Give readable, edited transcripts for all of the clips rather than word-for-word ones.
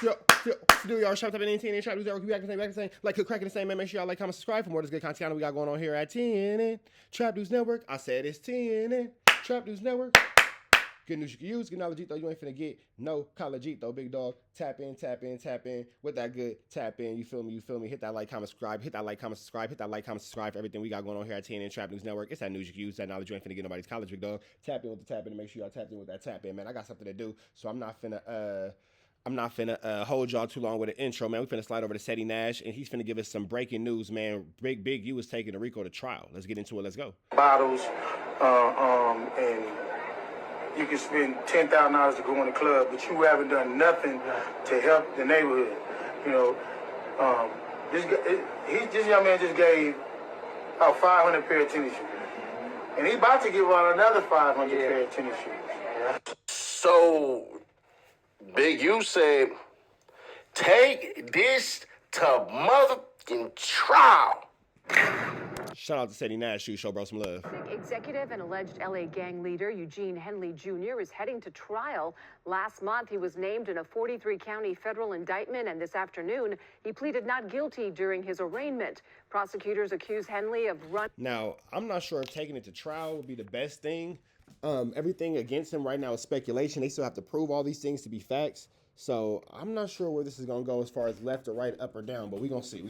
Do y'all shop up in TNN Trap News Network? We back the same, like cook cracking the same, man. Make sure y'all like, comment, subscribe for more of this good content we got going on here at TNN Trap News Network. I said it's TNN Trap News Network. Good news you can use. Good knowledge though. You ain't finna get no college though, big dog. Tap in with that good tap in. You feel me? Hit that like, comment, subscribe. Hit that like, comment, subscribe. Hit that like, comment, subscribe for everything we got going on here at TNN Trap News Network. It's that news you can use. That knowledge you ain't finna get nobody's college, big dog. Tap in with the tap in and make sure y'all tapped in with that tap in, man. I got something to do, so I'm not finna hold y'all too long with an intro, man. We finna slide over to Seti Nash, and he's finna give us some breaking news, man. Big U is taking Rico to trial. Let's get into it. Let's go. Bottles, and you can spend $10,000 to go in the club, but you haven't done nothing to help the neighborhood. You know, this young man just gave out 500 pair of tennis shoes, and he's about to give out another 500 pair of tennis shoes. So, Big U said, take this to motherfucking trial. Shout out to Seti Nash, show bro some love. Executive and alleged LA gang leader Eugene Henley Jr. is heading to trial. Last month, he was named in a 43-county federal indictment, and this afternoon, he pleaded not guilty during his arraignment. Prosecutors accuse Henley of Now, I'm not sure if taking it to trial would be the best thing. Everything against him right now is speculation. They still have to prove all these things to be facts. So I'm not sure where this is going to go as far as left or right, up or down, but we're going to see.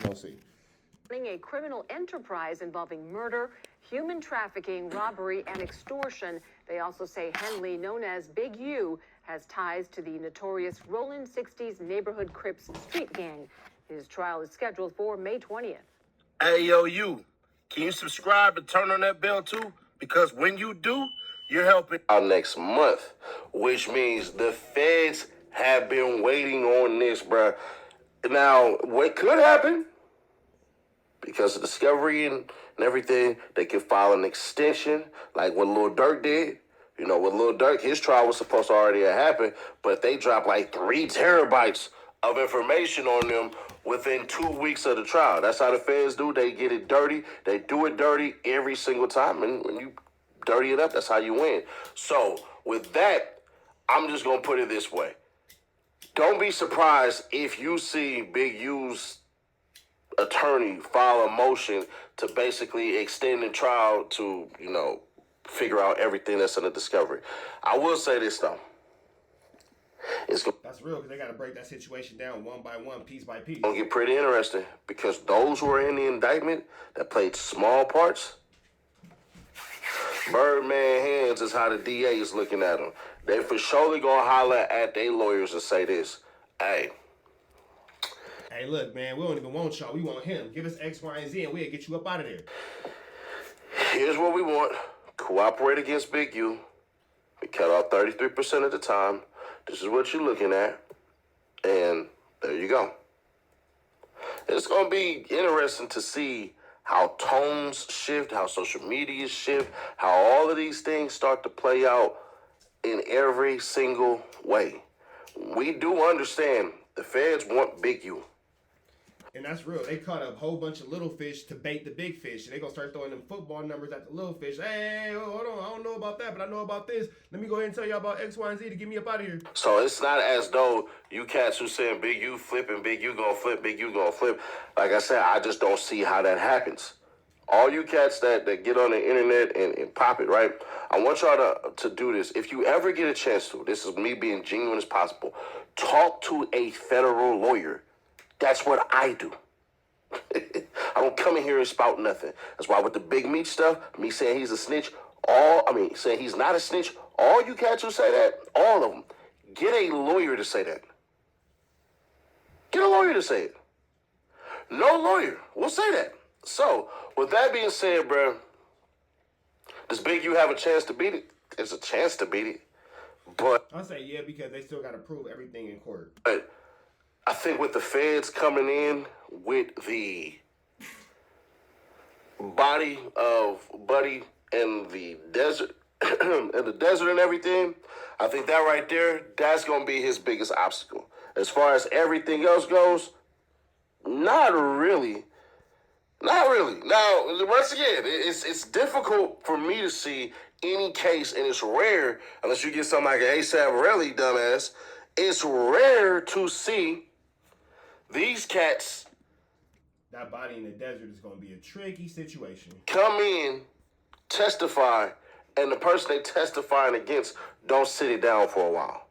A criminal enterprise involving murder, human trafficking, robbery, and extortion. They also say Henley, known as Big U, has ties to the notorious Rollin' 60s neighborhood Crips street gang. His trial is scheduled for May 20th. Hey, yo, you. Can you subscribe and turn on that bell, too? Because when you do, you're helping out next month, which means the feds have been waiting on this, bruh. Now, what could happen? Because of discovery and everything, they can file an extension, like what Lil Durk did. You know, with Lil Durk, his trial was supposed to already have happened, but they dropped like 3 terabytes of information on them within 2 weeks of the trial. That's how the feds do. They get it dirty. They do it dirty every single time, and when you dirty it up, that's how you win. So, with that, I'm just going to put it this way. Don't be surprised if you see Big U's attorney file a motion to basically extend the trial to, you know, figure out everything that's in the discovery. I will say this, though. That's real, because they got to break that situation down one by one, piece by piece. It's going to get pretty interesting, because those who are in the indictment that played small parts, Birdman hands is how the DA is looking at them. They for surely going to holler at their lawyers and say this, hey, look, man, we don't even want y'all. We want him. Give us X, Y, and Z, and we'll get you up out of there. Here's what we want. Cooperate against Big U. We cut off 33% of the time. This is what you're looking at. And there you go. It's going to be interesting to see how tones shift, how social media shift, how all of these things start to play out in every single way. We do understand the feds want Big U. And that's real. They caught a whole bunch of little fish to bait the big fish. They're going to start throwing them football numbers at the little fish. Hey, hold on. I don't know about that, but I know about this. Let me go ahead and tell y'all about X, Y, and Z to get me up out of here. So it's not as though you cats who saying Big U flipping, Big U gonna flip, Big U gonna flip. Like I said, I just don't see how that happens. All you cats that get on the internet and pop it, right? I want y'all to do this. If you ever get a chance to, this is me being genuine as possible, talk to a federal lawyer. That's what I do. I don't come in here and spout nothing. That's why with the big meat stuff, me saying he's a snitch, saying he's not a snitch, all you cats who say that, all of them, get a lawyer to say that. Get a lawyer to say it. No lawyer will say that. So, with that being said, bro, does Big U have a chance to beat it? There's a chance to beat it. But I'll say yeah, because they still got to prove everything in court. But I think with the feds coming in with the body of Buddy and the desert and everything, I think that right there, that's going to be his biggest obstacle. As far as everything else goes, not really. Not really. Now, once again, it's difficult for me to see any case, and it's rare, unless you get something like an A$AP Rocky dumbass, It's rare to see these cats That body in the desert is going to be a tricky situation. come in, testify, and the person they testifying against don't sit it down for a while.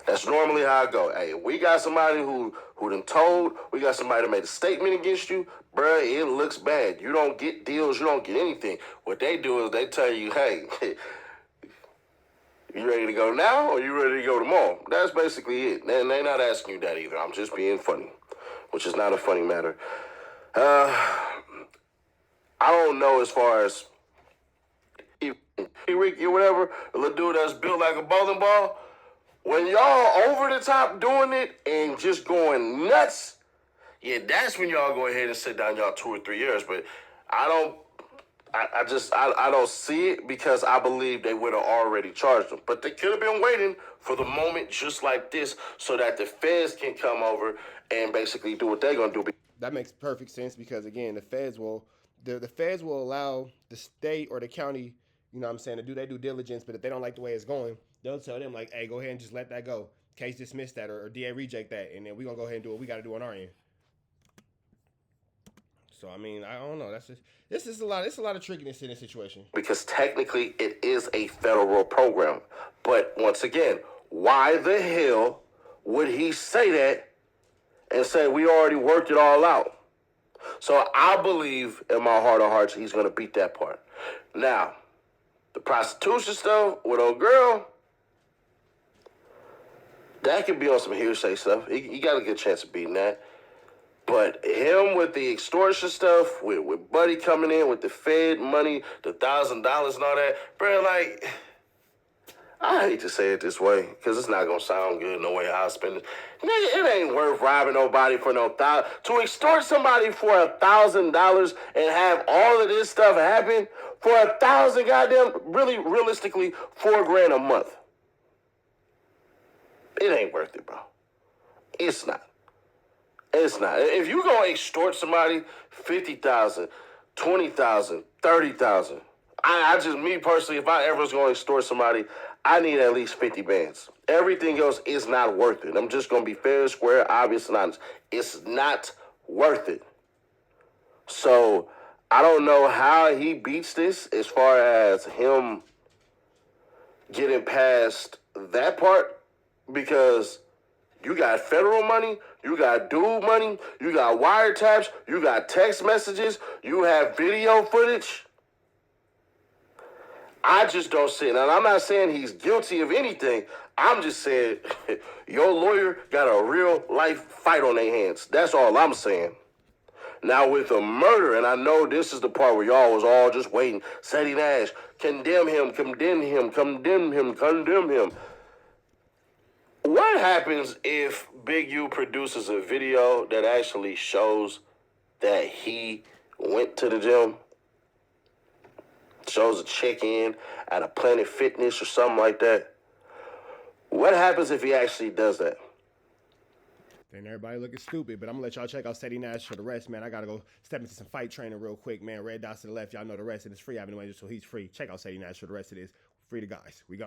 That's normally how I go. Hey, we got somebody who done told, we got somebody that made a statement against you, bruh, it looks bad. You don't get deals, you don't get anything. What they do is they tell you, hey, you ready to go now or you ready to go tomorrow? That's basically it. And they're not asking you that either. I'm just being funny, which is not a funny matter. I don't know as far as Rico or whatever, a little dude that's built like a bowling ball. When y'all over the top doing it and just going nuts, yeah, that's when y'all go ahead and sit down y'all 2 or 3 years. But I don't see it because I believe they would have already charged them. But they could have been waiting for the moment just like this so that the feds can come over and basically do what they're going to do. That makes perfect sense because, again, the feds will allow the state or the county, you know what I'm saying, to do their due diligence. But if they don't like the way it's going, they'll tell them, like, hey, go ahead and just let that go. Case dismiss that or DA reject that. And then we're going to go ahead and do what we got to do on our end. So, I mean, I don't know. It's a lot of trickiness in this situation. Because technically it is a federal program. But once again, why the hell would he say that and say we already worked it all out? So I believe in my heart of hearts he's going to beat that part. Now, the prostitution stuff with old girl, that could be on some hearsay stuff. He got a good chance of beating that. But him with the extortion stuff, with Buddy coming in with the Fed money, the $1,000 and all that, bro, like, I hate to say it this way, because it's not going to sound good no way how I spend it. Nigga, it ain't worth robbing nobody for no $1,000. To extort somebody for $1,000 and have all of this stuff happen for $1,000 goddamn, really, realistically, $4,000 a month. It ain't worth it, bro. It's not. It's not. If you gonna extort somebody, 50,000, 20,000, 30,000. I just, me personally, if I ever was gonna extort somebody, I need at least 50 bands. Everything else is not worth it. I'm just gonna be fair, square, obvious, and honest. It's not worth it. So I don't know how he beats this as far as him getting past that part, because you got federal money, you got dude money, you got wiretaps, you got text messages, you have video footage. I just don't see it. And I'm not saying he's guilty of anything. I'm just saying your lawyer got a real life fight on their hands. That's all I'm saying. Now with a murder, and I know this is the part where y'all was all just waiting. Sadie Nash, condemn him, condemn him, condemn him, condemn him. What happens if Big U produces a video that actually shows that he went to the gym? Shows a check-in at a Planet Fitness or something like that. What happens if he actually does that? Then everybody looking stupid, but I'm going to let y'all check out Sadie Nash for the rest, man. I got to go step into some fight training real quick, man. Red dots to the left. Y'all know the rest, and it's free. I've been waiting, so he's free. Check out Sadie Nash for the rest of this. Free to guys. We go.